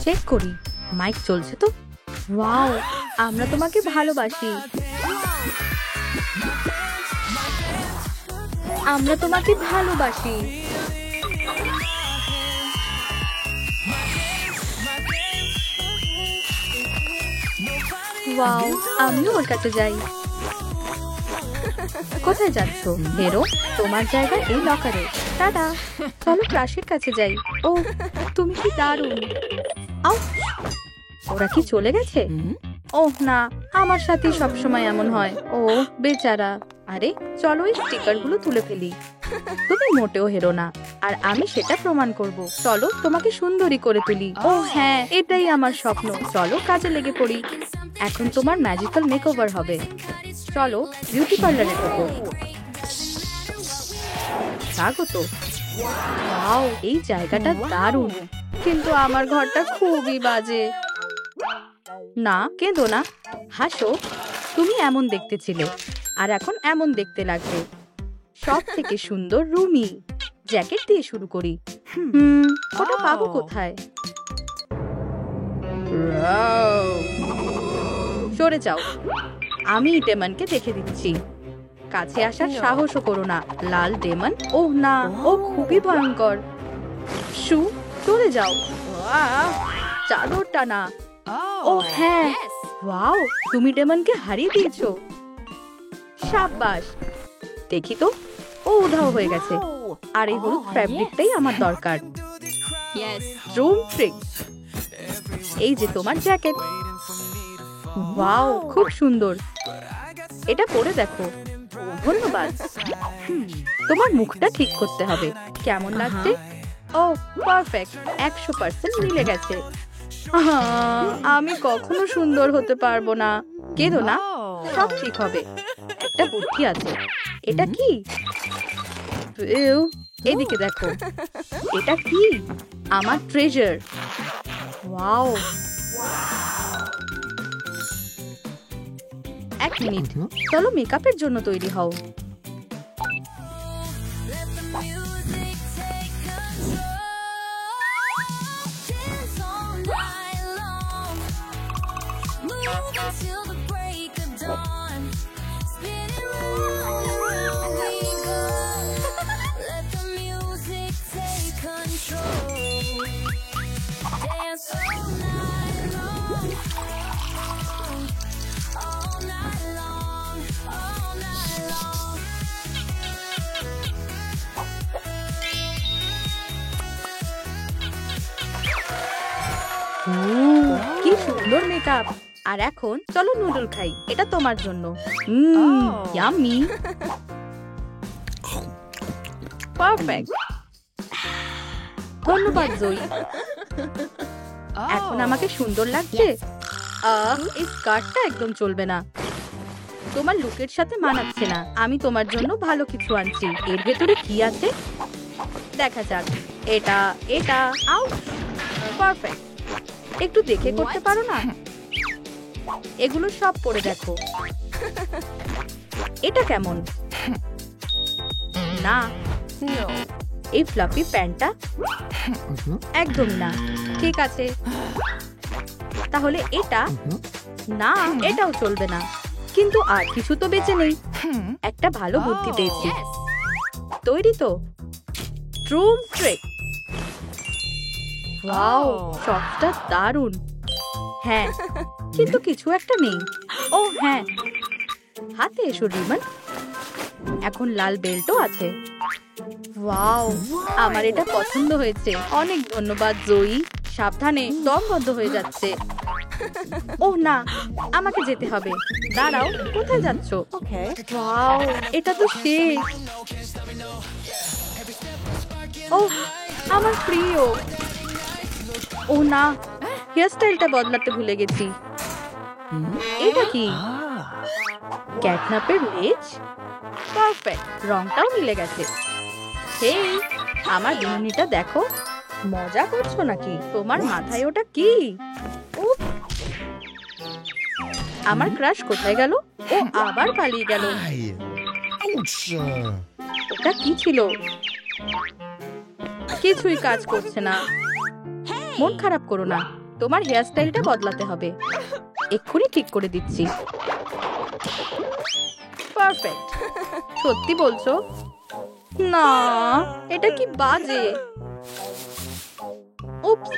Check করি mic চলছে তো। ওয়াও, আমরা তোমাকে ভালোবাসি। আমরা তোমাকে ভালোবাসি। ওয়াও, আমিও ওর কাছে যাই। কোথায় যাচ্ছ? বেরো, তোমার জায়গা এই লকারে। টাটা, চলো ক্রাশের কাছে যাই। ও, তুমি কি দারুণ। ওরা কি চলে গেছে? ওহ না, আমার সাথে সবসময় এমন হয়। ও বেচারা। আরে চলো এই স্টিকার গুলো তুলে ফেলি। তুমি মোটেও হেরো না, আর আমি সেটা প্রমাণ করব। চলো তোমাকে সুন্দরী করে তুলি। ও হ্যাঁ, এটাই আমার স্বপ্ন। চলো কাজে লেগে পড়ি। এখন তোমার ম্যাজিক্যাল মেকওভার হবে। চলো বিউটি পার্লারে ঢোকো। স্বাগত। ওয়াও, এই জায়গাটা দারুণ, কিন্তু আমার ঘরটা খুবই বাজে। না, কেঁদো না, হাসো। তুমি এমন দেখতে ছিলে, আর এখন এমন দেখতে লাগবে। সব থেকে সুন্দর রুমি। জ্যাকেট দিয়ে শুরু করি। ওটা পাবো কোথায়? সরে যাও, আমি ডেমনকে দেখে দিচ্ছি। কাছে আসার সাহসও করো না, লাল ডেমন। ওহ না, ও খুবই ভয়ঙ্কর। শু, চলে যাও। চাদরটা না। ও হ্যাঁ, ওয়াও, তুমি ডেমনকে হারিয়ে দিয়েছো। সাব্বাস। দেখি তো, ও উধাও হয়ে গেছে। আর এই হলুদ ফ্যাব্রিকটাই আমার দরকার। Drone trick. এই যে তোমার জ্যাকেট। ওয়াও, খুব সুন্দর। এটা পরে দেখো। ধন্যবাদ। তোমার মুখটা ঠিক করতে হবে। কেমন লাগছে? ও পারফেক্ট, 100% মিলে গেছে। আমি কখনো সুন্দর হতে পারবো না। কেঁদো না, সব ঠিক হবে। একটা বুদ্ধি আছে। এটা কি? এদিকে দেখো। এটা কি? আমার ট্রেজার। ওয়াও। এক মিনিট, চলো মেকআপের জন্য তৈরি হও। কি সুন্দর মেকআপ। আর এখন চলো নুডল খাই। এটা তোমার জন্য। ইয়াম্মি। পারফেক্ট। ধন্যবাদ জয়ী। এখন আমাকে সুন্দর লাগছে। এই স্কার্টটা একদম চলবে না। তোমার লুকের সাথে মানাচ্ছে না। আমি তোমার জন্য ভালো কিছু আনছি। এর ভেতরে কি আছে দেখা যাক। এটা এটা আউট। পারফেক্ট। একটু দেখে করতে পারো না? এগুলো সব পরে দেখো। এটা কেমন? না, এই ফ্লাফি প্যান্টটা একদমই না। ঠিক আছে, তাহলে এটা না, এটাও চলবে না। কিন্তু আর কিছু তো বেঁচে নেই। একটা ভালো বুদ্ধি পেয়েছি। তৈরি তো? Drone trick. ওয়াও, শটটা দারুণ। হ্যাঁ, কিন্তু কিছু একটা নেই। ও হ্যাঁ, হাতে এসো রিমন। এখন লাল বেল্টও আছে। ওয়াও, আমার এটা পছন্দ হয়েছে। অনেক ধন্যবাদ জয়ী। সাবধানে, দম বন্ধ হয়ে যাচ্ছে। ওহ না, আমাকে যেতে হবে। দাঁড়াও, কোথায় যাচ্ছ? ওয়াও, এটা তো শেষ। ওহ, আমার প্রিয়। ও না, হেয়ার স্টাইলটা বদলাতে ভুলে গেছি। এটা কি? ক্যাটনাপের লেজ। পারফেক্ট, রংটাও মিলে গেছে। হেই, আমার বিনুনিটা দেখো। মজা করছো নাকি? তোমার মাথায় ওটা কি? আমার ক্রাশ কোথায় গেল? ও আবার পালিয়ে গেল। ওটা কি ছিল? কিছুই কাজ করছে না। মন খারাপ করো না, তোমার হেয়ার স্টাইলটা বদলাতে হবে। এক্ষুনি ঠিক করে দিচ্ছি। পারফেক্ট। সত্যি বলছো? না, এটা কি বাজে। উপস।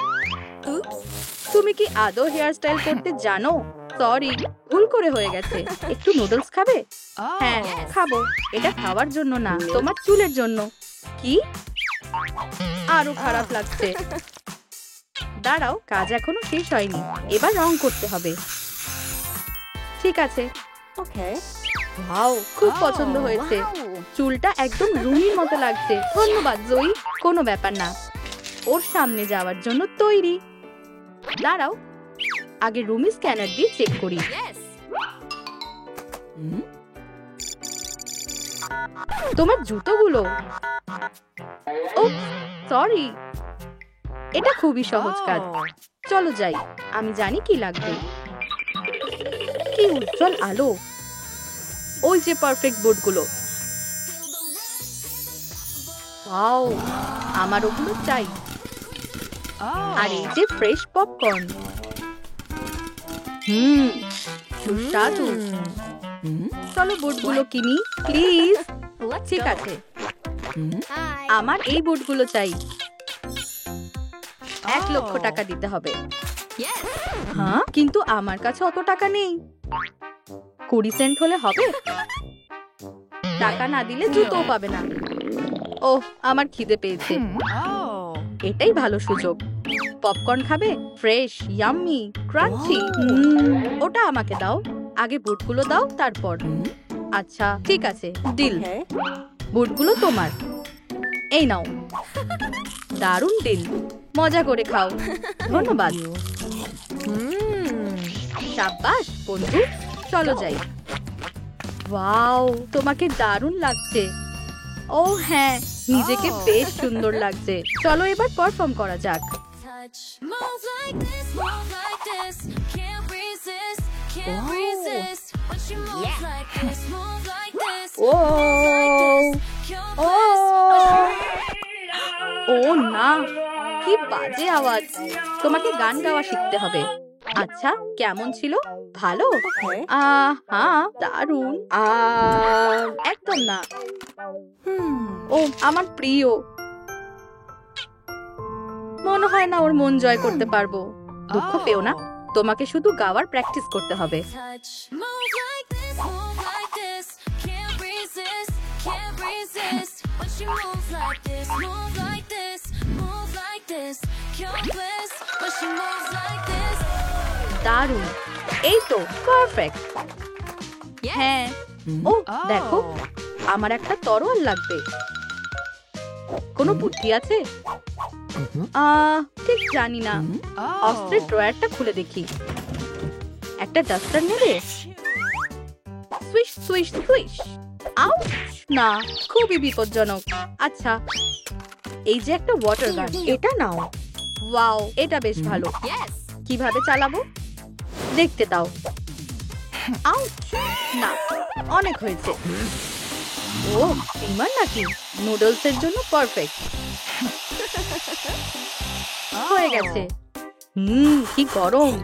তুমি কি আদৌ হেয়ার স্টাইল করতে জানো? সরি, ভুল করে হয়ে গেছে। একটু নুডলস খাবে? হ্যাঁ, খাবো। এটা খাওয়ার জন্য না, তোমার চুলের জন্য। কি? আরো খারাপ লাগছে। দাঁড়াও, কাজ এখনো শেষ হয়নি। এবার রং করতে হবে। ঠিক আছে। ওকে। ওয়াও, খুব পছন্দ হয়েছে। চুলটা একদম রুমির মতো লাগছে। ধন্যবাদ জয়ী। কোনো ব্যাপার না। ওর সামনে যাওয়ার জন্য তৈরি। দাঁড়াও, আগে রুমি স্ক্যানার দিয়ে চেক করি। তোমার জুতোগুলো। ও সরি, এটা খুবই সহজ কাজ। চলো যাই, আমি জানি কি লাগবে। কি উজ্জ্বল আলো। ওই যে পারফেক্ট বোর্ডগুলো। ওয়াও, আমার ওগুলো চাই। আর এই যে ফ্রেশ পপকর্ন। সুস্বাদু। চলো বোর্ডগুলো কিনি প্লিজ। ঠিক আছে, আমার এই বোর্ডগুলো চাই। 1,00,000 টাকা দিতে হবে। হ্যাঁ, কিন্তু আমার কাছে অত টাকা নেই। 20 সেন্ট হলে হবে? টাকা না দিলে জুতোও পাবে না। ওহ, আমার খিদে পেয়েছে। এটাই ভালো সুযোগ। পপকর্ন খাবে? Fresh, yummy, crunchy. ওটা আমাকে দাও। আগে বুটগুলো দাও, তারপর। আচ্ছা ঠিক আছে, ডিল। বুটগুলো তোমার। এই নাও। দারুণ ডিল। মজা করে খাও। ধন্যবাদ। সাব্বাস বন্ধু, চলো যাই। ওয়াও, তোমাকে দারুণ লাগছে। ও হ্যাঁ, নিজেকে বেশ সুন্দর লাগছে। চলো এবার পারফর্ম করা যাক। ও না, কি বাজে আওয়াজ। তোমাকে গান গাওয়া শিখতে হবে। আচ্ছা, কেমন ছিল? ভালো? হ্যাঁ, দারুণ। একদম না। ও আমার প্রিয়। মনে হয় না ওর মন জয় করতে পারবো। দুঃখ পেও না, তোমাকে শুধু গাওয়ার প্র্যাকটিস করতে হবে। দারুণ। এই তো পারফেক্ট। হ্যাঁ। ও দেখো, আমার একটা তরোয়াল লাগবে। কোনো বুদ্ধি আছে? ঠিক জানি না। অস্ত্রের ড্রয়ারটা খুলে দেখি। একটা ডাস্টার নেবে? সুইশ সুইশ সুইশ। আউচ! না, খুবই বিপজ্জনক। আচ্ছা, এই যে একটা ওয়াটার গান, এটা নাও। ওয়াও, এটা বেশ ভালো। কিভাবে চালাবো দেখতে দাও। আউচ! না, অনেক হয়েছে। ও স্টিমার নাকি? নুডলসের জন্য পারফেক্ট। হয়ে গেছে। কি গরম।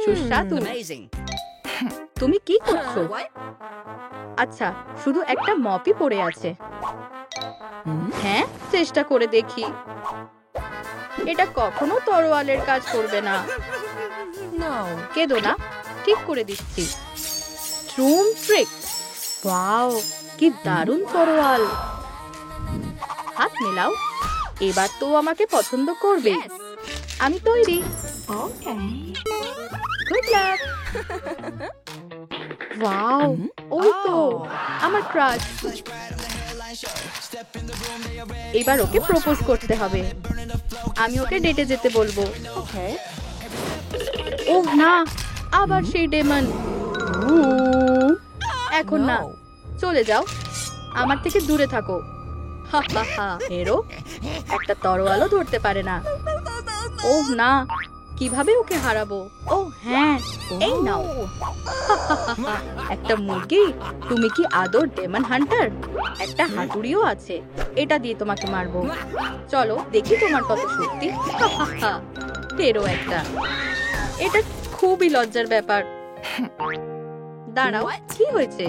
সুস্বাদু। তুমি কি করছো? আচ্ছা, শুধু একটা মপই পড়ে আছে। হ্যাঁ, চেষ্টা করে দেখি। এটা কখনো তরোয়ালের কাজ করবে না। কেঁদো না, ঠিক করে দিচ্ছি। ট্রুম ট্রিক। ওয়াও, কি দারুণ তরোয়াল। হাত মেলাও। এবার তো আমাকে পছন্দ করবে। আমি তৈরি। Good luck. ওয়াও, ওই তো আমার ক্রাশ। এবার ওকে প্রপোজ করতে হবে। আমি ওকে ডেটে যেতে বলবো। ওহ না, আবার সেই ডেমন। এখন না, চলে যাও। আমার থেকে দূরে থাকো। হা হা হা। হেরো একটা তরোয়ালও ধরতে পারে না। ওহ না, কিভাবে ওকে হারাবো? ও হ্যাঁ, এই নাও। একটা মুরগি। তুমি কি আদৌ ডেমন হান্টার? একটা হাতুড়িও আছে, এটা দিয়ে তোমাকে মারবো। চলো দেখি তোমার কত শক্তি। টেরো একটা। এটা খুবই লজ্জার ব্যাপার। দাঁড়াও, কি হয়েছে?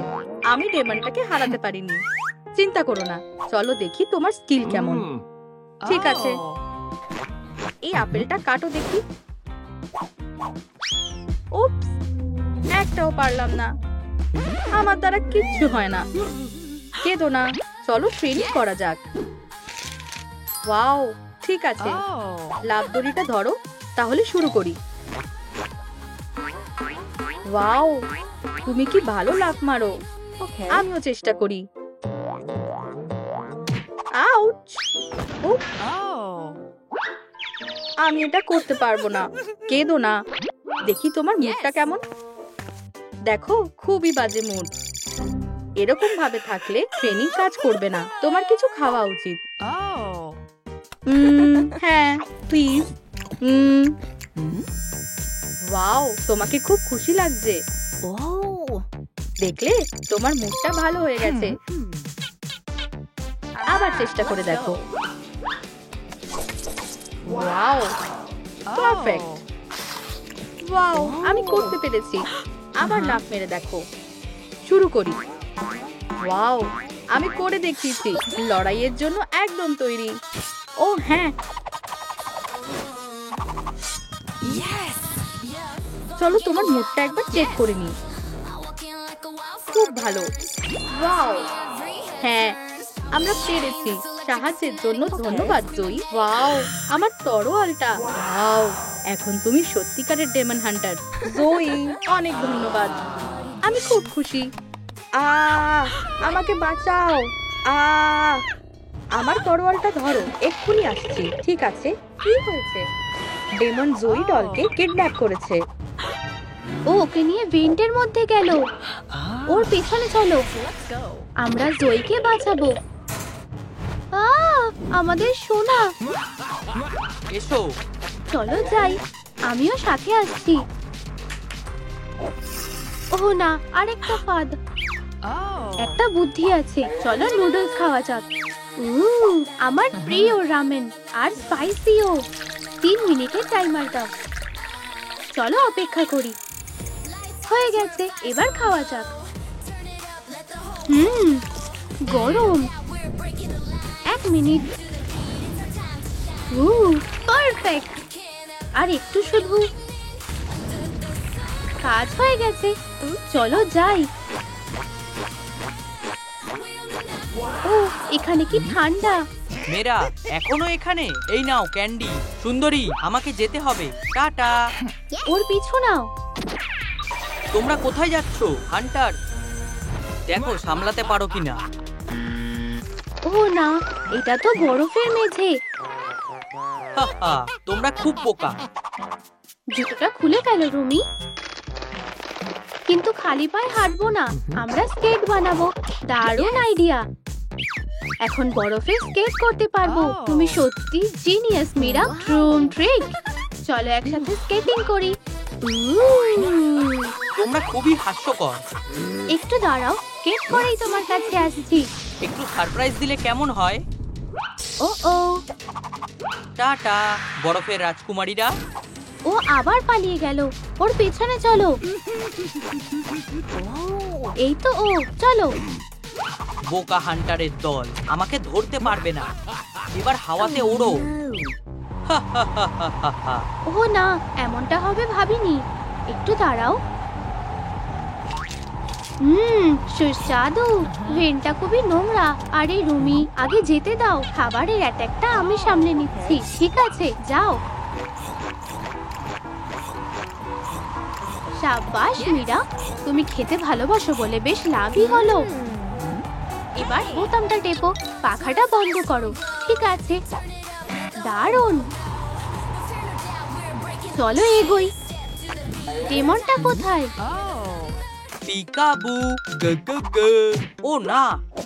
আমি ডেমনটাকে হারাতে পারিনি। চিন্তা করো না, চলো দেখি তোমার স্কিল কেমন। ঠিক আছে, এই আপেলটা কাটো দেখি। উপস, একটাও পারলাম না। আমার দ্বারা কিচ্ছু হয় না। কেঁদো না, চলো ট্রেনিং করা যাক। ওয়াও, ঠিক আছে, লাভ দড়িটা ধরো, তাহলে শুরু করি। ওয়াও, তুমি কি ভালো লাফ মারো। আমিও চেষ্টা করি। আউচ! উফ, আমি এটা করতে পারবো না। কেঁদো না, দেখি তোমার মুডটা কেমন। দেখো, খুবই বাজে মুড। এরকম ভাবে থাকলে ট্রেনিং কাজ করবে না। তোমার কিছু খাওয়া উচিত। হ্যাঁ, প্লিজ। ওয়াও, তোমাকে খুব খুশি লাগছে। দেখলে, তোমার মুডটা ভালো হয়ে গেছে। আবার চেষ্টা করে দেখো। Wow, perfect. ওয়াও, আমি করতে পেরেছি। আবার লাফ মেরে দেখো। শুরু করি। ওয়াও, আমি করে দেখিয়েছি। লড়াইয়ের জন্য একদম তৈরি। ও হ্যাঁ, চলো তোমার মুডটা একবার চেক করে নি। খুব ভালো। ওয়াও, হ্যাঁ, আমরা পেরেছি। সাহায্যের জন্য ধন্যবাদ জয়ী। ওয়াও, আমার তরোয়ালটা। ওয়াও, এখন তুমি সত্যিকারের ডেমন হান্টার। জয়ী, অনেক ধন্যবাদ। আমি খুব খুশি। আমাকে বাঁচাও। আমার তরোয়ালটা ধরো, এক্ষুনি আসছি। ঠিক আছে, কি হয়েছে? ডেমন জয়ী ডলকে কিডন্যাপ করেছে। ও ওকে নিয়ে ভেন্টের মধ্যে গেল। ওর পেছনে চলো, আমরা জয়কে বাঁচাবো। আমাদের সোনা। এসো, চলো যাই, আমিও সাথে আসছি। ও না, আরেকটা ফাঁদ। একটা বুদ্ধি আছে, চলো নুডলস খাওয়া যাক। আমার প্রিয় রামেন, আর স্পাইসিও। 3 মিনিটের টাইমার দাও। চলো অপেক্ষা করি। হয়ে গেছে, এবার খাওয়া যাক। গরম। 1 মিনিট। পারফেক্ট। আর একটু শুধু। কাজ হয়ে গেছে, চলো যাই। ও, এখানে কি ঠান্ডা। মেয়েরা এখনো এখানে? এই নাও ক্যান্ডি। সুন্দরী, আমাকে যেতে হবে। টাটা। ওর পিছু নাও। তোমরা কোথায় যাচ্ছ? হান্টার, দেখো সামলাতে পারো কিনা। ও না, এটা তো বরফের মেঝে। তোমরা খুব বোকা। জুতোটা খুলে গেল রুমি। কিন্তু খালি পায়ে হাঁটবো না, আমরা স্কেট বানাবো। দারুণ আইডিয়া। এখন বরফে স্কেট করতে পারবো। তুমি সত্যি জিনিয়াস মীরা। Drone trick. চলো একসাথে স্কেটিং করি। তোমরা খুবই হাস্যকর। একটু দাঁড়াও, স্কেট করেই তোমার কাছে আসছি। একটু সারপ্রাইজ দিলে কেমন হয়? ও ও, টাটা বরফের রাজকুমারীরা। ও আবার পালিয়ে গেল। ওর পেছনে চলো। এই তো ও, চলো। বোকা হান্টারের দল, আমাকে ধরতে পারবে না। এবার হাওয়াতে ওড়ো। ও না, এমনটা হবে ভাবিনি। একটু দাঁড়াও। সুস্বাদু। ভেনটা খুবই নোংরা। আরে রুমি, আগে যেতে দাও। খাবারের অ্যাটাকটা আমি সামলে নিচ্ছি। ঠিক আছে, যাও। সাবাস মীরা, তুমি খেতে ভালোবাসো বলে বেশ লাভই হলো। এবার বোতামটা টেপো, পাখাটা বন্ধ করো। ঠিক আছে, দারুণ। চলো এগোই। ডেমনটা কোথায়? পিকাবু। ও না,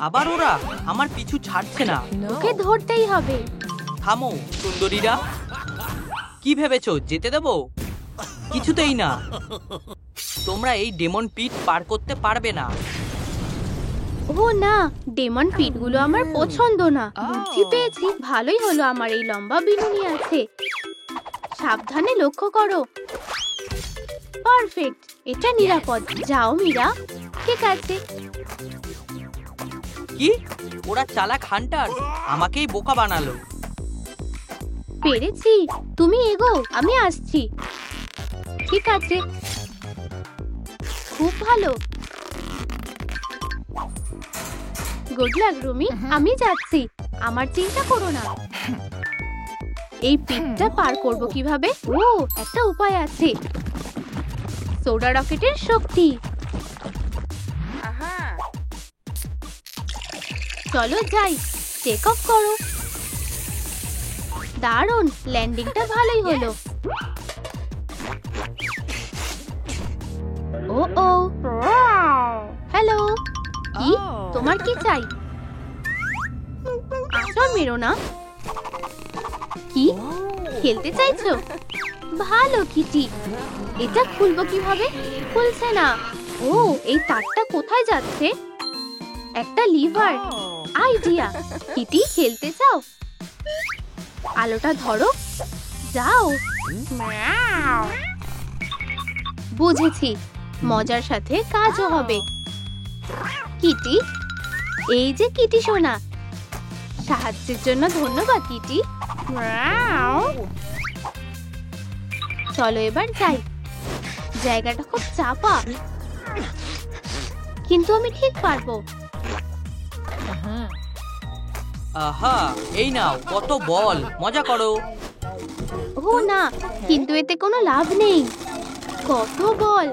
আবার ওরা আমার পিছু ছাড়ছে না। ওকে ধরতেই হবে। থামো সুন্দরীরা। কি ভেবেছো যেতে দেবো? কিছুতেই না। তোমরা এই ডেমন পিট পার করতে পারবে না। ও না, ডেমন পিটগুলো আমার পছন্দ না। বুদ্ধি পেয়েছি, ভালোই হলো আমার এই লম্বা বিনুনি আছে। সাবধানে লক্ষ্য করো। পারফেক্ট, এটা নিরাপদ। যাও মীরা। ঠিক আছে। কি? ওরা চালাক হান্টার আমাকেই বোকা বানালো। পেরেছি। তুমি এগো, আমি আসছি। ঠিক আছে, খুব ভালো। গুড লাক রুমি, আমি যাচ্ছি। আমার চিন্তা করো না। এই পিটটা পার করব কিভাবে? ও, একটা উপায় আছে। সোডা রকেটের শক্তি। চলো যাই। টেক অফ করো। দারুণ, ল্যান্ডিংটা ভালোই হলো। ও ও, হ্যালো। কি? তোমার কি চাই? আসো মেরো না। কি খেলতে চাইছো? ভালো কিটি। এটা খুলবো কিভাবে? খুলছে না। ও, এই তারটা কোথায় যাচ্ছে? একটা লিভার। আইডিয়া। কিটি, খেলতে চাও? আলোটা ধরো। যাও। বুঝেছি, মজার সাথে কাজও হবে। কিটি, এই যে কিটি সোনা। সাহায্যের জন্য ধন্যবাদ কিটি। চলো এবার যাই। জায়গাটা খুব চাপা, কিন্তু আমি ঠিক পারবো। আহা, এই নাও কত বল, মজা করো। ও না, কিন্তু এতে কোনো লাভ নেই। কত বল।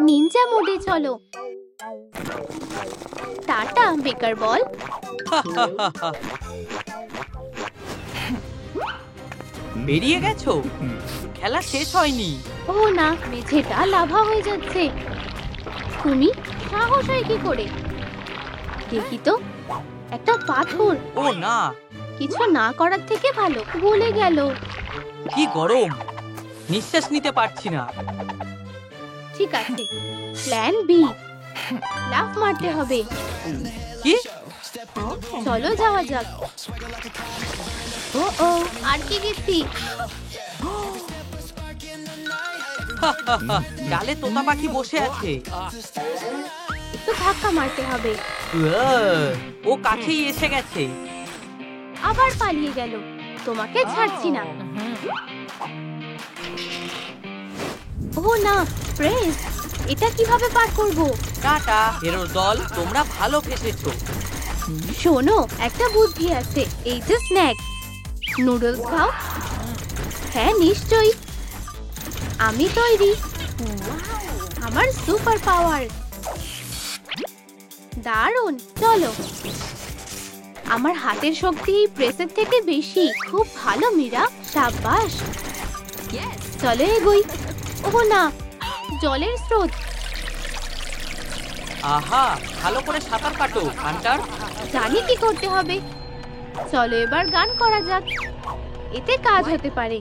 নিনজা মোডে চলো। টাটা বেকার বল। বেরিয়ে গেছো? খেলা শেষ হয়নি। ও না, মেঝেটা লাভা হয়ে যাচ্ছে। তুমি সাহস হয় কি করে? দেখি তো, একটা পাথর। ও না, কিছু না করার থেকে ভালো। গলে গেল। কি গরম, নিঃশ্বাস নিতে পারছি না। ঠিক আছে, প্ল্যান বি। লাফ মারতে হবে। কি? চলো যাওয়া যাক। ও ও, আটকে গেছি। ডালে তোতা পাখি বসে আছে। একটু ধাক্কা মারতে হবে। ও কাছেই এসে গেছে। আবার পালিয়ে গেল। তোমাকে ছাড়ছি না। ও না, প্রেস। এটা কিভাবে পার করব? টাটা হেরোর দল, তোমরা ভালো ফেসেছো। শোনো, একটা বুদ্ধি আছে। এই যে স্ন্যাক। নুডলস খাও। হ্যাঁ নিশ্চয়ই, আমি তৈরি। আমার সুপার পাওয়ার। দারুণ, চলো। আমার হাতের শক্তি এই প্রেসের থেকে বেশি। খুব ভালো মীরা, সাব্বাস। চলো এগোই। ও না, জলের স্রোত। আহা, ভালো করে সাঁতার কাটো হান্টার। জানি কি করতে হবে। চলো এবার গান করা যাক। এতে কাজ হতে পারে।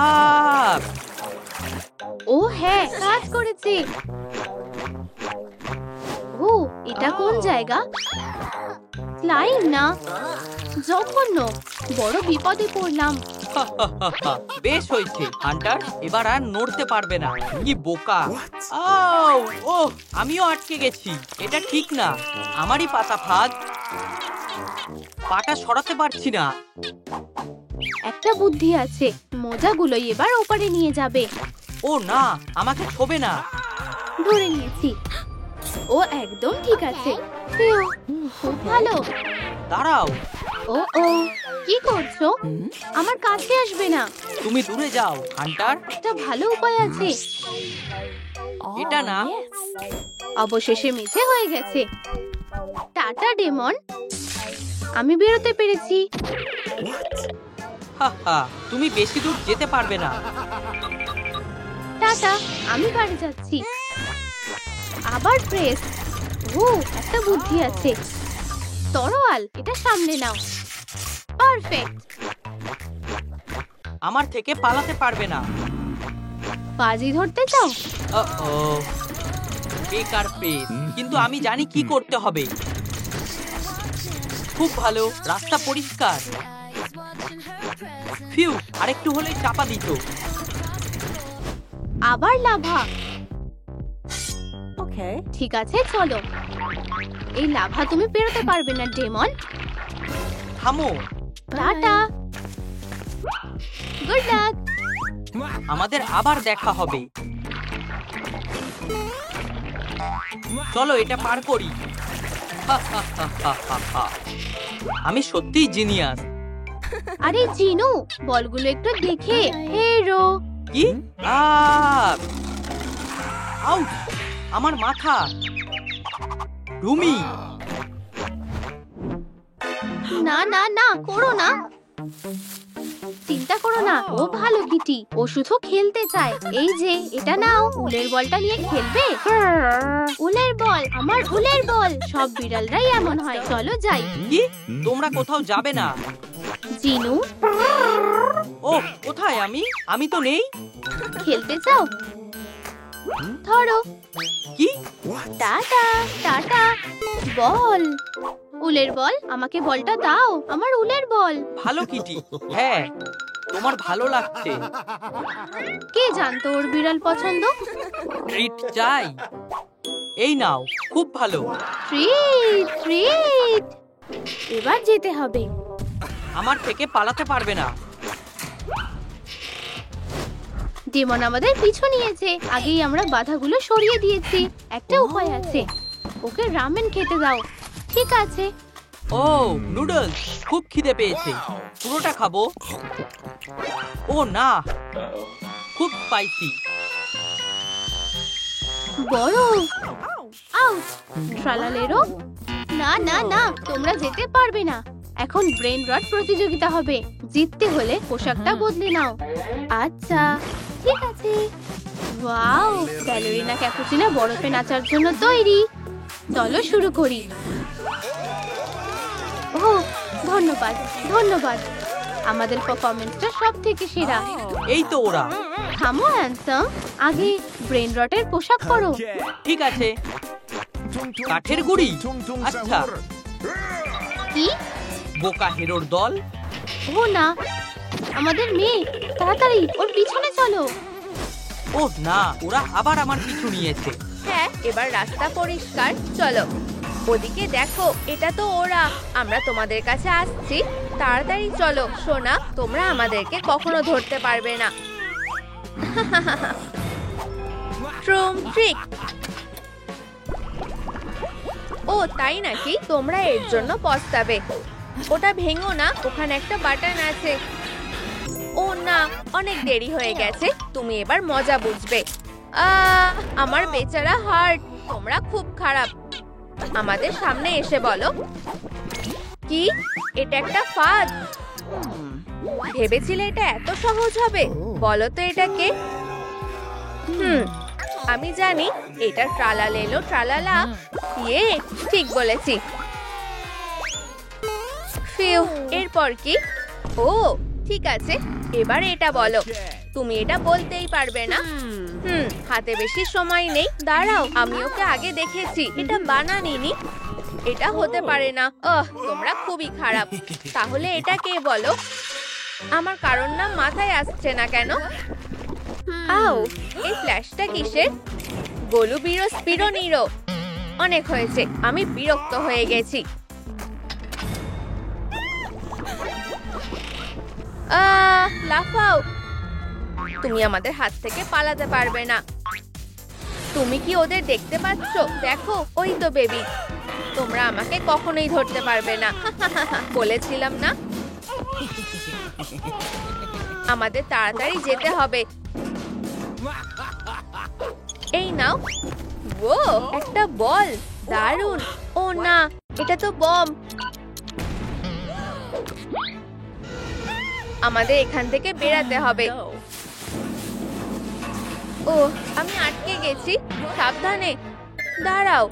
আহ, ও হ্যাঁ, কাজ করেছে। ও, এটা কোন জায়গা? স্লাইম না, জঘন্য। বড় বিপদে পড়লাম। বেশ হয়েছে হান্টার, এবার আর নড়তে পারবে না। কি বোকা। আউ, ওহ, আমিও আটকে গেছি। এটা ঠিক না, আমারই পাতা ফাঁদ। পাটা সরাতে পারছি না। একটা বুদ্ধি আছে। মোজাগুলোই এবার ওপারে নিয়ে যাবে। ও না, আমাকে ছোবে না। ধরে নিয়েছি। ও একদম ঠিক আছে। ফিউ, খুব ভালো। দাঁড়াও, ও ও, কি করছো? আমার কাছে আসবে না। তুমি দূরে যাও হান্টার। একটা ভালো উপায় আছে। এটা না। অবশেষে মিছে হয়ে গেছে। টাটা ডেমন, আমি বেরোতে পেরেছি। হাহা, তুমি বেশি দূর যেতে পারবে না। টাটা, আমি বাড়ি যাচ্ছি। আবার প্রেস। ও, একটা বুদ্ধি আছে। তরোয়াল, এটা সামনে নাও। পারফেক্ট। আমার থেকে পালাতে পারবে না। বাজি ধরতে চাও? বেকার পেস, কিন্তু আমি জানি কি করতে হবে। খুব ভালো, রাস্তা পরিষ্কার। ফিউ, আরেকটু হলে চাপা দিত। আবার লাভা। ঠিক আছে, চলো। এই লাভা তুমি পেরোতে পারবে না, ডেমন। থামো। Tata, good luck. আমাদের আবার দেখা হবে। চলো এটা পার করি। আমি সত্যিই জিনিয়াস। আরে জিনু, বলগুলো একটু দেখে। হেরো। কি? আউট! আমার মাথা। রুমি, না না না, করো না। চিন্তা করো না, ও ভালো কিটি। ও শুধু খেলতে চায়। এই যে এটা নাও, উলের বলটা নিয়ে খেলবে। উলের বল, আমার উলের বল। সব বিড়ালরাই এমন হয়। চলো যাই। কি? তোমরা কোথাও যাবে না? জিনু, ও, কোথায় আমি? আমি তো নেই। খেলতে চাও? ধরো। কি? Tata tata. বল, উলের বল। আমাকে বলটা দাও, আমার উলের বল। ভালো কিটি। হ্যাঁ, তোমার ভালো লাগছে। কে জানতো ওর বিড়াল পছন্দ? ট্রিট চাই? এই নাও, খুব ভালো। Treat treat. এবার যেতে হবে। আমার থেকে পালাতে পারবে না। ডেমন আমাদের পিছু নিয়েছে। আগেই আমরা বাধাগুলো সরিয়ে দিয়েছি। একটা উপায় আছে, ওকে রামেন খেতে দাও। ঠিক আছে। ও, নুডলস, খুব খিদে পেয়েছে। পুরোটা খাবো। ও না, খুব স্পাইসি। বড় আউট। ট্রালালেরো। না না না, তোমরা যেতে পারবে না। এখন ব্রেন রট প্রতিযোগিতা হবে। জিততে হলে পোশাকটা বদলে নাও। আচ্ছা, ঠিক আছে। ওয়াও, ব্যালেরিনা ক্যাপুচিনো বরফে নাচার জন্য তৈরি। চলো শুরু করি। ও, ধন্যবাদ ধন্যবাদ। আমাদের পারফরম্যান্সটা সব থেকে সেরা। এই তো ওরা। থামো হ্যান্ডসাম, আগে ব্রেন রটের পোশাক পরো। ঠিক আছে। কাঠের গুড়ি? আচ্ছা। কি? বোকা হিরোর দল? ও না, আমাদের মেয়ে। তাড়াতাড়ি ওর পিছনে চলো। ও না, ওরা আবার আমার পিছু নিয়েছে। হ্যাঁ, এবার রাস্তা পরিষ্কার। চলো, ওদিকে দেখো, এটা তো ওরা। আমরা তোমাদের কাছে আসছি। তাড়াতাড়ি চলো সোনা, তোমরা আমাদেরকে কখনো ধরতে পারবে না। ট্রুম ট্রিক। ও তাই নাকি? তোমরা এর জন্য পস্তাবে। ওটা ভেঙো না, ওখানে একটা বাটন আছে। ও না, অনেক দেরি হয়ে গেছে। তুমি এবার মজা বুঝবে। আমার বেচারা হার্ট, তোমরা খুব খারাপ। আমাদের সামনে এসে বলো। কি? এটা একটা ফাঁদ? ভেবেছিলে এটা এত সহজ হবে? বলো তো এটা কে? আমি জানি, এটা ট্রালালেলো ট্রালালা। ইয়ে, ঠিক বলেছি। ফিউ, এরপর কি? ও ঠিক আছে, এবার এটা বলো। তুমি এটা বলতেই পারবে না। হাতে বেশি সময় নেই। দাঁড়াও, আমি ওকে আগে দেখেছি। এটা বানানিনি। এটা হতে পারে না। তোমরা খুবই খারাপ। তাহলে এটা কে বলো? আমার কারণ নাম মাথায় আসছে না কেন? আও, এই ফ্ল্যাশটা কিসের? গোলু বিরো স্পিরো নিরো। অনেক হয়েছে, আমি বিরক্ত হয়ে গেছি। লাফাও। তুমি আমাদের হাত থেকে পালাতে পারবে না। তুমি কি ওদের দেখতে পাচ্ছ? দেখো, ওই তো বেবি। তোমরা আমাকে কখনোই ধরতে পারবে না। বলেছিলাম না? আমাদের তাড়াতাড়ি যেতে হবে। এই নাও। ও, একটা বল। দারুণ। ও না, এটা তো বম। আমাদের এখান থেকে বেরাতে হবে। ও, আমি আটকে গেছি। সাবধানে। দাঁড়াও,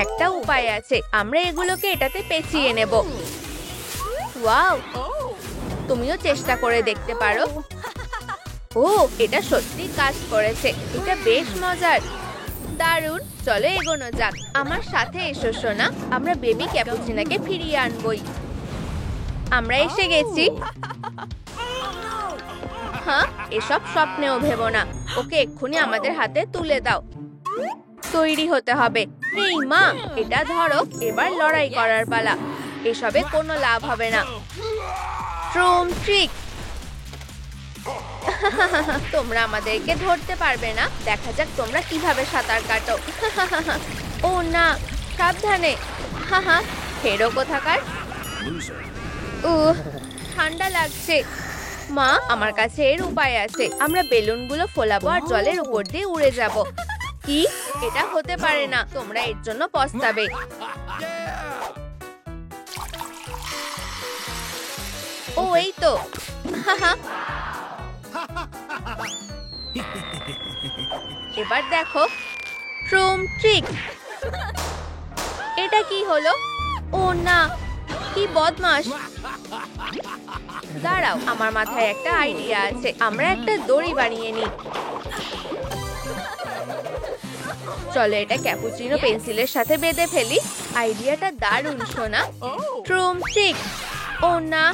একটা উপায় আছে। আমরা এগুলোকে এটাতে পেঁচিয়ে নেব। ওয়াও, তুমিও চেষ্টা করে দেখতে পারো। ও, এটা সত্যি কাজ করেছে। এটা বেশ মজার। দারুণ, চলো এগোনো যাক। আমার সাথে এসো সোনা, আমরা বেবি ক্যাপুচিনোকে ফিরিয়ে আনবই। আমরা এসে গেছি। হ্যাঁ, এসব স্বপ্নেও ভেবো না। ওকে এক্ষুনি আমাদের হাতে তুলে দাও। তৈরি হতে হবে। এই মা, এটা ধরো। এবার লড়াই করার পালা। এসবে কোনো লাভ হবে না। ট্রুম ট্রিক। তোমরা আমাদেরকে ধরতে পারবে না। দেখা যাক তোমরা কিভাবে সাঁতার কাটো। ও না, সাবধানে। হাহা, ফেরো কোথাকার। ঠান্ডা লাগছে। মা, আমার কাছে এর উপায় আছে। আমরা বেলুনগুলো ফোলাবো আর জলের উপর দিয়ে উড়ে যাব। কি? এটা হতে পারে না। তোমরা এর জন্য পস্তাবে। ও, এই তো। হাহা, এবার দেখো ট্রুম ট্রিক। এটা কি হলো? ও না, কি বদমাশ। দাঁড়াও, আমার মাথায় একটা আইডিয়া আছে। আমরা একটা দড়ি বানিয়ে নিই। চলো এটা ক্যাপুচিনো পেন্সিলের সাথে বেঁধে ফেলি। আইডিয়াটা দারুণ সোনা। ট্রুম ট্রিক। ও না,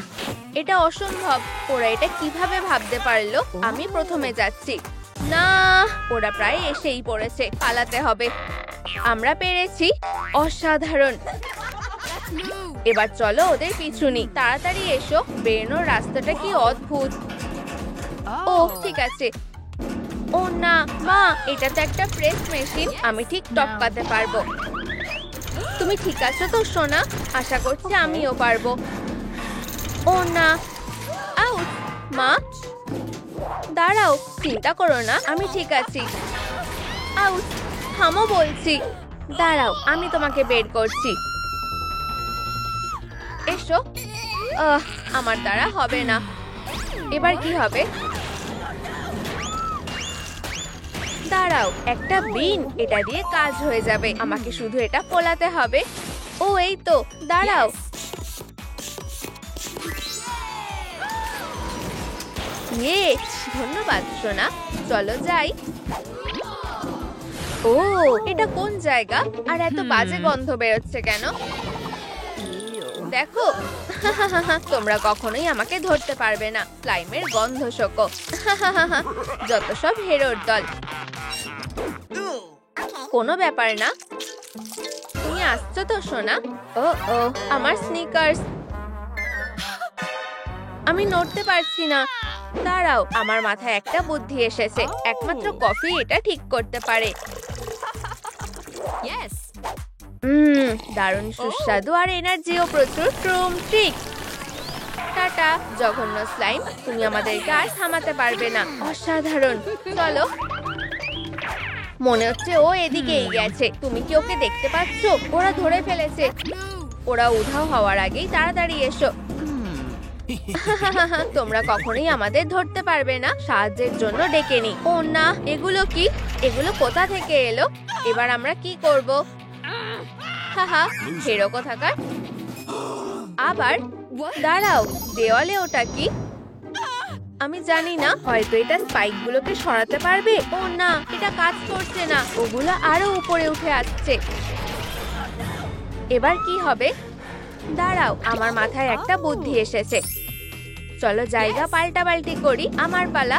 এটা অসম্ভব। ওরা এটা কিভাবে ভাবতে পারলো? আমি প্রথমে যাচ্ছি। না, ওরা প্রায় এসেই পড়েছে। পালাতে হবে। আমরা পেরেছি। অসাধারণ। এবার চলো ওদের পিছু নিই। তাড়াতাড়ি এসো। বেরোনোর রাস্তাটা কি অদ্ভুত। ও ঠিক আছে। ও না, মা, এটা তো একটা প্রেস মেশিন। আমি ঠিক টপকাতে পারবো। তুমি ঠিক আছো তো সোনা? আশা করছি আমিও পারবো। ও না, আউট। মা, দাঁড়াও। চিন্তা করো না, আমি ঠিক আছি। আউট, থামো বলছি। দাঁড়াও, আমি তোমাকে বের করছি। এসো। আমার দ্বারা হবে না। এবার কি হবে? দাঁড়াও, একটা বিন। এটা দিয়ে কাজ হয়ে যাবে। আমাকে শুধু এটা ফোলাতে হবে। ও এই তো, দাঁড়াও। ইয়ে, ধন্যবাদ সোনা। চলো যাই। ও, এটা কোন জায়গা? আর এত বাজে গন্ধ বেরোচ্ছে কেন? দেখো, তোমরা কখনোই আমাকে ধরতে পারবে না। স্লাইমের গন্ধ শোকো। যত সব হেরোর দল। কোনো ব্যাপার না। তুমি আসছো তো সোনা? ও ও, আমার স্নিকার্স। আমি নড়তে পারছি না। দাঁড়াও, আমার মাথায় একটা বুদ্ধি এসেছে। একমাত্র কফি এটা ঠিক করতে পারে। দারুণ সুস্বাদু আর এনার্জিও প্রচুর। ট্রুম ট্রিক। টাটা জঘন্য স্লাইম, তুমি আমাদেরকে আর থামাতে পারবে না। অসাধারণ। চলো। মনে হচ্ছে ও এদিকেই গেছে। তুমি কি ওকে দেখতে পাচ্ছ? ওরা ধরে ফেলেছে। ওরা উধাও হওয়ার আগেই তাড়াতাড়ি এসো। তোমরা কখনোই আমাদের ধরতে পারবে না। সাহায্যের জন্য ডেকে নি। ও না, এগুলো কি? এগুলো কোথা থেকে এলো? এবার আমরা কি করব? হাহা, হেরো কোথাকার। আবার দাঁড়াও, দেওয়ালে ওটা কি? আমি জানি না। হয়তো এটা স্পাইক গুলোকে সরাতে পারবে। ও না, এটা কাজ করছে না। ওগুলো আরো উপরে উঠে আসছে। এবার কি হবে? দাঁড়াও, আমার মাথায় একটা বুদ্ধি এসেছে। চলো জায়গা পাল্টাপাল্টি করি। আমার পালা।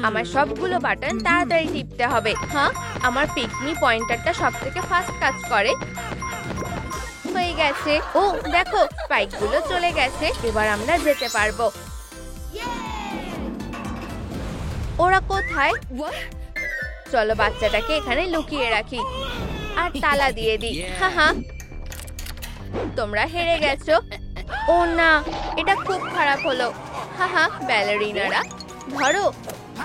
আমার সবগুলো বাটন তাড়াতাড়ি টিপতে হবে। হ্যাঁ, আমার পিকনি পয়েন্টারটা সব থেকে ফাস্ট কাজ করে। হয়ে গেছে। ও দেখো, স্পাইক গুলো চলে গেছে। এবার আমরা যেতে পারবো। ওরা কোথায়? চলো বাচ্চাটাকে এখানে লুকিয়ে রাখি আর তালা দিয়ে দিই। হাহা, তোমরা হেরে গেছো। ও না, এটা খুব খারাপ হলো। হাহা, ব্যালারিনারা ধরো।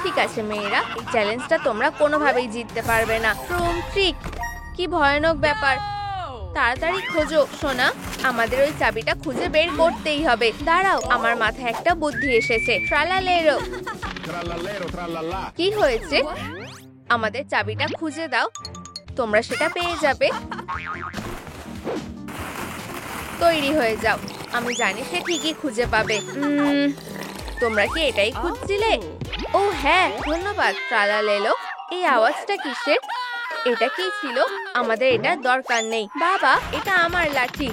ঠিক আছে মেয়েরা, এই চ্যালেঞ্জটা তোমরা কোনোভাবেই জিততে পারবে না। ট্রুম ট্রিক। কি ভয়ানক ব্যাপার। তাড়াতাড়ি খোঁজো সোনা। আমাদের ওই চাবিটা খুঁজে বের করতেই হবে। দাঁড়াও, আমার মাথায় একটা বুদ্ধি এসেছে। ট্রালালেরো। কি হয়েছে? আমাদের চাবিটা খুঁজে দাও। তোমরা সেটা পেয়ে যাবে। তৈরি হয়ে যাও। আমি জানি সে ঠিকই খুঁজে পাবে। তোমরা কি এটাই খুঁজছিলে? ও হ্যাঁ, ধন্যবাদ ট্রালা এলো। এই আওয়াজটা কিসের? এটা কি ছিল? আমাদের এটার দরকার নেই। বাবা, এটা আমার লাঠি,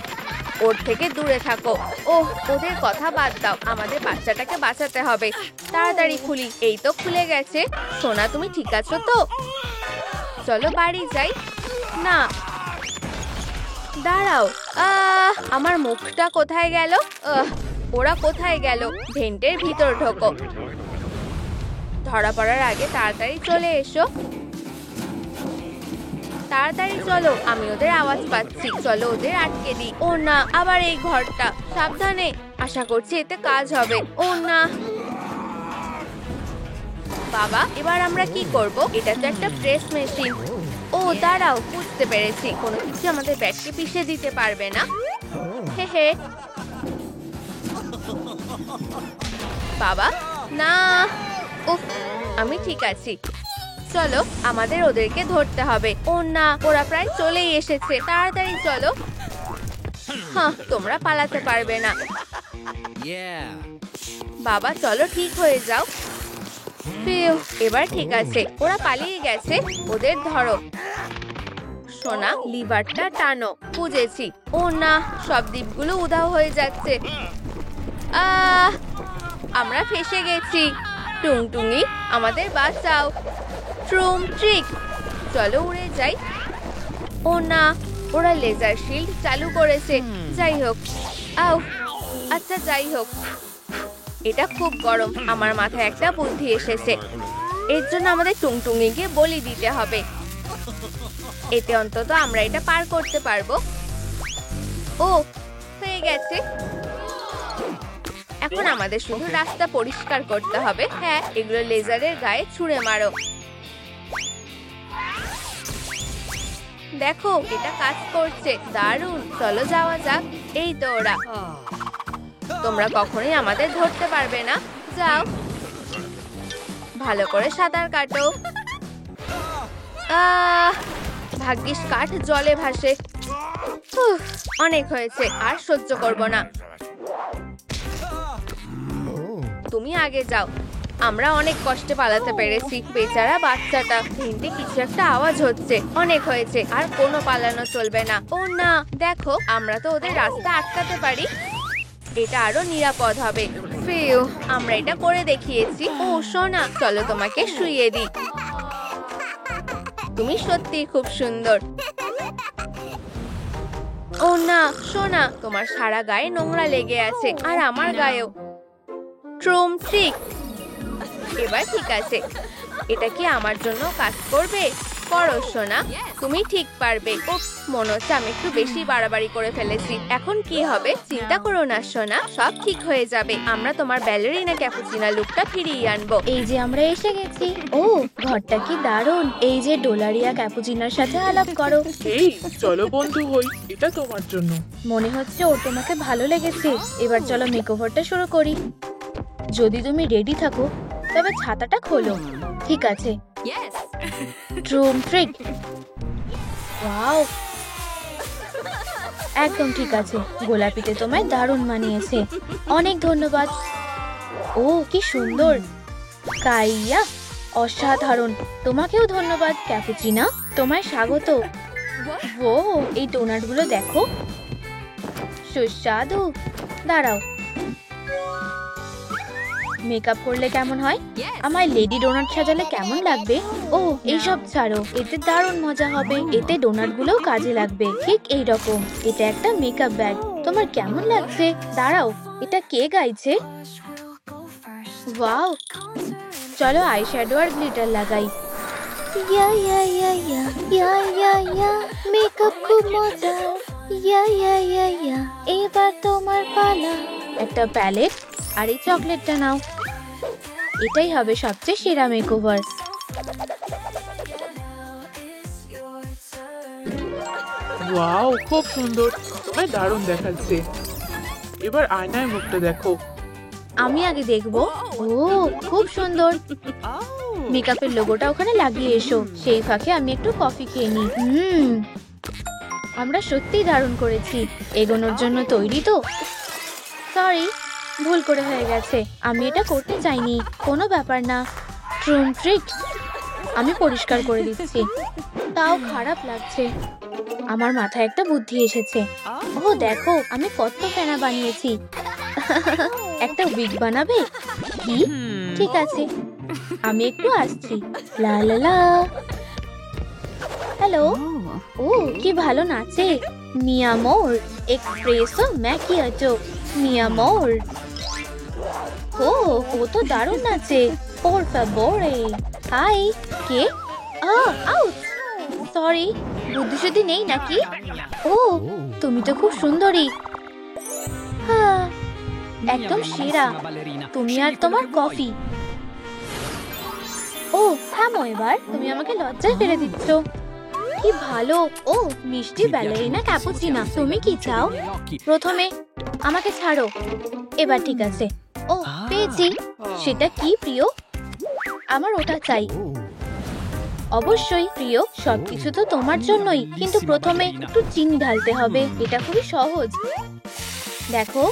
ওর থেকে দূরে থাকো। ওহ, ওদের কথা বাদ দাও, আমাদের বাচ্চাটাকে বাঁচাতে হবে। তাড়াতাড়ি খুলি। এই তো খুলে গেছে। সোনা, তুমি ঠিক আছো তো? চলো বাড়ি যাই। না, দাঁড়াও। আমার মুখটা কোথায় গেল? ওরা কোথায় গেল? ভেন্টের ভিতর ঢোকো। ধরা পড়ার আগে তাড়াতাড়ি চলে এসো। তাড়াতাড়ি চলো, আমি ওদের আওয়াজ পাচ্ছি। চলো ওদের আটকে দিই। ও না, আবার এই ঘরটা। সাবধানে। আশা করছি এতে কাজ হবে। ও না। বাবা, এবার আমরা কি করব? এটা তো একটা প্রেস মেশিন। ও দাঁড়াও, বুঝতে পেরেছি। কোনো কিছু আমাদের ব্যাগকে পিষে দিতে পারবে না। হে হে। বাবা, না। উফ, আমি ঠিক আছি। চলো, আমাদের ওদেরকে ধরতে হবে। ও না, ওরা প্রায় চলেই এসেছে। তাড়াতাড়ি চলো। হ্যাঁ, তোমরা পালাতে পারবে না। বাবা, চলো, ঠিক হয়ে যাও। ফিউ, এবার ঠিক আছে। ওরা পালিয়ে গেছে। ওদের ধরো। সোনা, লিভারটা টানো। বুঝেছি। ও না, সব দ্বীপগুলো উধাও হয়ে যাচ্ছে। আমরা ফেসে গেছি। টুংটুঙি, আমাদের বাঁচাও। ট্রুম ট্রিক, চলো উড়ে যাই। ও না, ওরা লেজার শিল্ড চালু করেছে। যাই হোক। আউ, আচ্ছা যাই হোক। এটা খুব গরম। আমার মাথায় একটা বুদ্ধি এসেছে। এর জন্য আমাদের টুংটুঙিকে বলি দিতে হবে। এতে অন্তত আমরা এটা পার করতে পারবো। ও, হয়ে গেছে। এখন আমাদের শুধু রাস্তা পরিষ্কার করতে হবে। হ্যাঁ, এগুলো লেজারের গায়ে ছুঁড়ে মারো। দেখো, এটা কাজ করছে। দারুণ। চলো যাওয়া যাক। এই তো ওরা। তোমরা কখনোই আমাদের ধরতে পারবে না। যাও, ভালো করে সাঁতার কাটো। ভাগ্যিস কাঠ জলে ভাসে। অনেক হয়েছে, আর সহ্য করব না। তুমি আগে যাও। আমরা অনেক কষ্টে পালাতে পেরেছি। বেচারা বাচ্চাটা। ভেন্টে কিছু একটা আওয়াজ হচ্ছে। অনেক হয়েছে, আর কোনো পালানো চলবে না। ও না, দেখো, আমরা তো ওদের রাস্তা আটকাতে পারি। এটা আরো নিরাপদ হবে। ফিউ, আমরা এটা করে দেখিয়েছি। ও সোনা, চলো তোমাকে শুইয়ে দিই। তুমি সত্যি খুব সুন্দর। ও না, সোনা, তোমার সারা গায়ে নোংরা লেগে আছে, আর আমার গায়েও। ট্রুম ট্রিক, এবার ঠিক আছে। এটা কি আমার জন্য কাজ করবে? করো সোনা, তুমি ঠিক পারবে। ও, মনে হচ্ছে আমি একটু বেশি বাড়াবাড়ি করে ফেলেছি। এখন কি হবে? চিন্তা করো না সোনা, সব ঠিক হয়ে যাবে। আমরা তোমার ব্যালেরিনা ক্যাপুচিনা লুকটা ফিরিয়ে আনবো। এই যে আমরা এসে গেছি। ও, ঘরটা কি দারুণ। এই যে ডোলারিয়া ক্যাপুচিনার সাথে আলাপ করো। এই, চলো বন্ধু হই, এটা তোমার জন্য। মনে হচ্ছে ওর তোমাকে ভালো লেগেছে। এবার চলো মেকওভারটা শুরু করি। যদি তুমি রেডি থাকো তবে ছাতাটা খোলো। ঠিক আছে। ট্রুম ট্রিক। ওয়াও, একদম ঠিক আছে। গোলাপিতে তোমায় দারুণ মানিয়েছে। অনেক ধন্যবাদ। ও, কি সুন্দর। কাইয়া, অসাধারণ। তোমাকেও ধন্যবাদ ক্যাপুচিনা। তোমায় স্বাগত। ও, এই ডোনাটগুলো দেখো, সুস্বাদু। দাঁড়াও, মেকআপ করলে কেমন হয়? আমায় লেডি ডোনাট সাজালে কেমন লাগবে? ও, এইসব ছাড়ো, এতে দারুণ মজা হবে। এতে ডোনাট গুলোও কাজে লাগবে। ঠিক এই রকম। এটা একটা মেকআপ ব্যাগ। তোমার কেমন লাগছে? দাঁড়াও, এটা কে গাইছে? ওয়াও, চলো আইশ্যাডো আর গ্লিটার লাগাই। ইয়া ইয়া ইয়া ইয়া ইয়া ইয়া ইয়া, মেকআপ খুব মজা। ইয়া ইয়া ইয়া ইয়া, এবার তোমার পালা। একটা প্যালেট আর এই চকলেটটা নাও। এটাই হবে সবচেয়ে সেরা মেকওভার। ওয়াও, খুব সুন্দর। তোমায় দারুণ দেখাচ্ছে। এবার আয়নায় মুখটা দেখো। আমি আগে দেখবো। ও, খুব সুন্দর। মেকআপের লোগোটা ওখানে লাগিয়ে এসো। সেই ফাঁকে আমি একটু কফি খেয়ে নিই। আমরা সত্যিই দারুণ করেছি। এগোনোর জন্য তৈরি তো? সরি, ভুল করে হয়ে গেছে। আমি এটা করতে চাইনি। কোনো ব্যাপার না। ট্রুম ট্রিক, আমি পরিষ্কার করে দিচ্ছি। তাও খারাপ লাগছে। আমার মাথায় একটা বুদ্ধি এসেছে। ও দেখো, আমি কত ফেনা বানিয়েছি। একটা উইগ বানাবে কি? ঠিক আছে, আমি একটু আসছি। লা লা লা। হ্যালো। ও কি ভালো নাচে। মি আমোর এক্সপ্রেসো ম্যাকিয়াটো। মি আমোর। ও ও তো দারুণ নাচে। por favore। হাই। কে? আউট। সরি, বুদ্ধি শুদ্ধি নেই নাকি? ও তুমি তো খুব সুন্দরী। হ্যাঁ, একদম সেরা। তুমি আর তোমার কফি। ও থামো এবার, তুমি আমাকে লজ্জায় ফেলে দিচ্ছ। কি ভালো। ও মিষ্টি ব্যালেরিনা ক্যাপুচিনা। তুমি কি চাও? প্রথমে আমাকে ছাড়ো। এবার ঠিক আছে। ও পেয়েছি। সেটা কি প্রিয়? আমার ওটা চাই। অবশ্যই প্রিয়, সবকিছু তো তোমার জন্যই, কিন্তু প্রথমে একটু চিনি ঢালতে হবে। এটা খুবই সহজ। দেখো,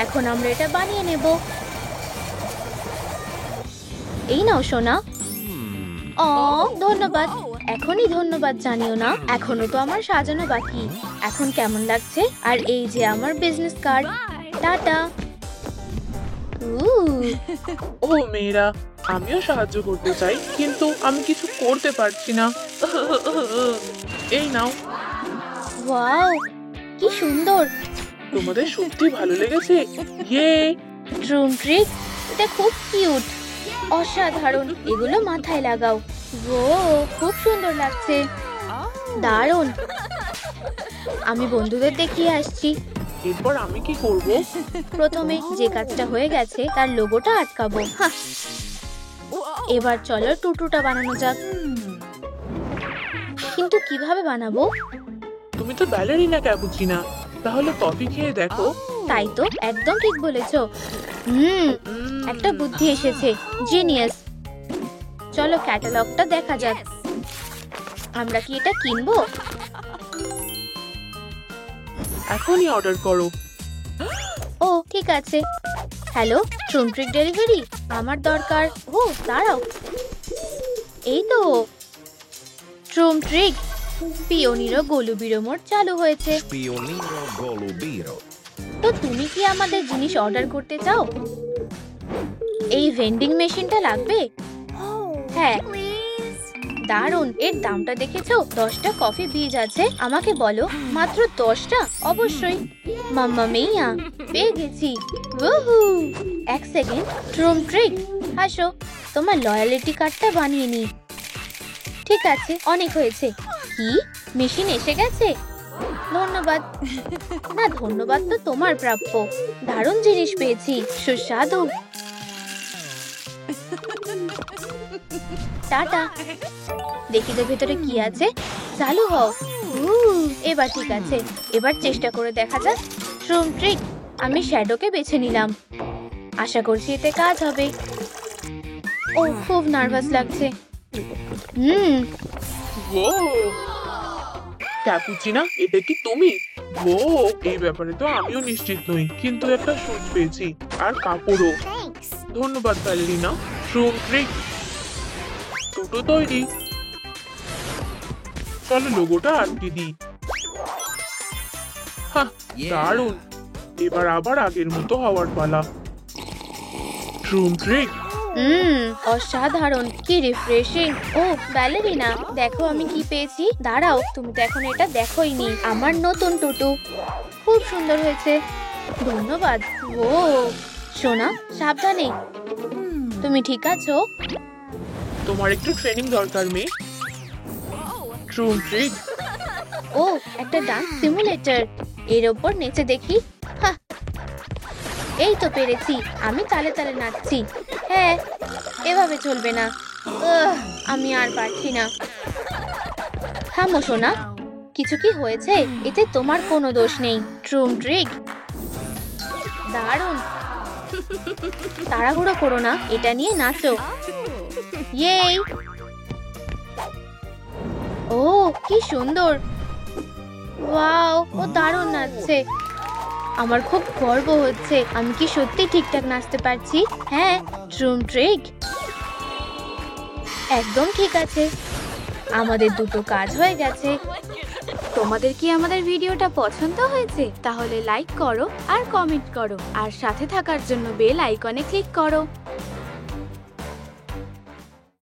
এখন আমরা এটা বানিয়ে নেব। এই নাও সোনা। ধন্যবাদ। এখনই ধন্যবাদ জানিও না, এখনো তো আমার সাজানো বাকি। এখন কেমন লাগছে? আর এই যে আমার বিজনেস কার্ড। টাটা। ও মেয়েরা, আমিও সাহায্য করতে চাই, কিন্তু আমি কিছু করতে পারছি না। এই নাও। ওয়াও, কি সুন্দর। তোমাদের সত্যি ভালো লেগেছে? ইয়ে। ট্রুম ট্রিক, এটা খুব কিউট। অসাধারণ। এগুলো মাথায় লাগাও। ও খুব সুন্দর লাগছে। দারুণ। আমি বন্ধুদের দেখিয়ে আসছি। এরপর আমি কি করব? প্রথমে যে কাজটা হয়ে গেছে তার লোগোটা আটকাবো। এবার চলো টুটুটা বানানো যাক। কিন্তু কিভাবে বানাবো? তুমি তো ব্যালেরিনা ক্যাপুচিনা, তাহলে কফি খেয়ে দেখো। তাই তো, একদম ঠিক বলেছো। একটা বুদ্ধি এসেছে। জিনিয়াস। চলো ক্যাটালগটা দেখা যাক। আমরা কি এটা কিনবো? এখনই অর্ডার করো। ও ঠিক আছে। হ্যালো, ট্রুম ট্রিক ডেলিভারি। আমার দরকার। ও দাঁড়াও, এই তো ট্রুম ট্রিক। পিওনিরো গলুবিরো মোড চালু হয়েছে। Pioniro Golubiro. তো তুমি কি আমাদের জিনিস অর্ডার করতে চাও? এই ভেন্ডিং মেশিনটা লাগবে? হ্যাঁ, দারুণ। এর দামটা দেখেছো? 10টা কফি বীজ আছে। আমাকে বলো, মাত্র 10টা? অবশ্যই। মাম্মা মিয়া, পেয়ে গেছি। উহু। এক সেকেন্ড, ট্রুম ট্রিক আসো, তোমার লয়ালিটি কার্ডটা বানিয়ে নি। ঠিক আছে, অনেক হয়েছে। কি, মেশিন এসে গেছে? ধন্যবাদ। না, ধন্যবাদ তো তোমার প্রাপ্য। দারুণ জিনিস পেয়েছি, সুস্বাদু। টাটা। দেখি তো ভেতরে কি আছে। চালু হও। এবার ঠিক আছে। এবার চেষ্টা করে দেখা যাক। ট্রুম ট্রিক, আমি শ্যাডোকে বেছে নিলাম। আশা করছি এতে কাজ হবে। ও খুব নার্ভাস লাগছে। ও ক্যাপুচিনা, এটা কি তুমি? ও এই ব্যাপারে তো আমিও নিশ্চিত নই, কিন্তু একটা সুচ পেয়েছি আর কাপড়ও। ধন্যবাদ ব্যালেরিনা। ট্রুম ট্রিক, টুটু তৈরি। চলো লোগোটা আটকে দিই। দারুণ। এবার আবার আগের মতো হওয়ার পালা। ট্রুম ট্রিক। অসাধারণ, কি রিফ্রেশিং। ও ব্যালেরিনা, দেখো আমি কি পেয়েছি। দাঁড়াও, তুমি তো এখন এটা দেখোইনি। আমার নতুন টুটু খুব সুন্দর হয়েছে। ধন্যবাদ। ও সোনা, সাবধানে। তুমি ঠিক আছো? তোমার একটু ট্রেনিং দরকার মেয়ে। ট্রুম ট্রিক। ও একটা ডান্স সিমুলেটর। এর ওপর নেচে দেখি। এই তো পেরেছি। আমি তালে তালে নাচছি। হ্যাঁ, এভাবে চলবে না। আমি আর পারছি না। থামো সোনা, কিছু কি হয়েছে? এতে তোমার কোনো দোষ নেই। ট্রুম ট্রিক, দারুণ। তাড়াহুড়ো করো না, এটা নিয়ে নাচো। ইয়েই। ও কি সুন্দর। ওয়াও, ও দারুণ নাচছে। আমার খুব গর্ব হচ্ছে। আমি কি সত্যি ঠিকঠাক নাচতে পারছি? হ্যাঁ, ট্রুম ট্রিক। একদম ঠিক আছে, আমাদের দুটো কাজ হয়ে গেছে। তোমাদের কি আমাদের ভিডিওটা পছন্দ হয়েছে? তাহলে লাইক করো আর কমেন্ট করো, আর সাথে থাকার জন্য বেল আইকনে ক্লিক করো।